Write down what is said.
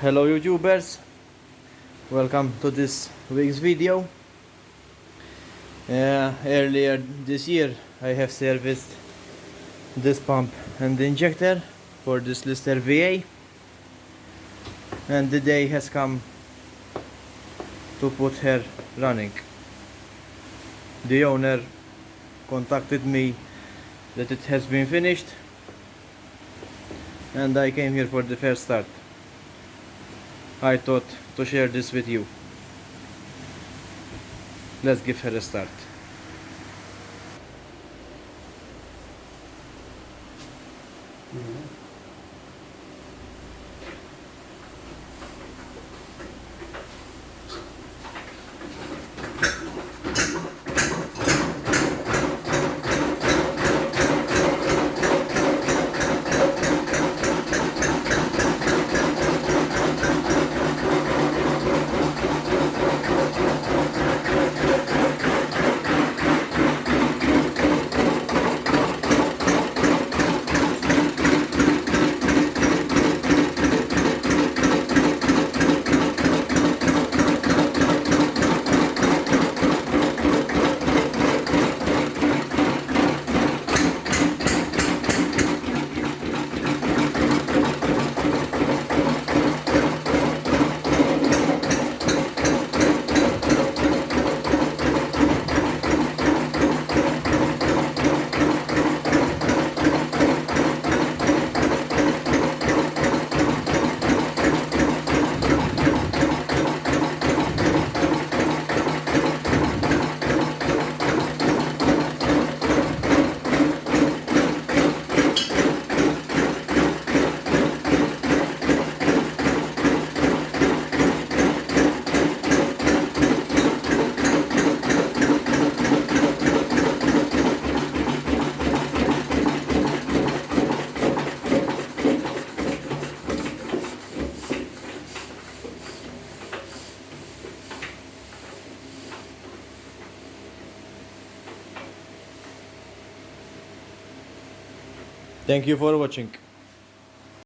Hello YouTubers, welcome to this week's video. Earlier this year I have serviced this pump and the injector for this Lister VA, and the day has come to put her running. The owner contacted me that it has been finished, and I came here for the first start. I thought to share this with you. Let's give her a start. Thank you for watching.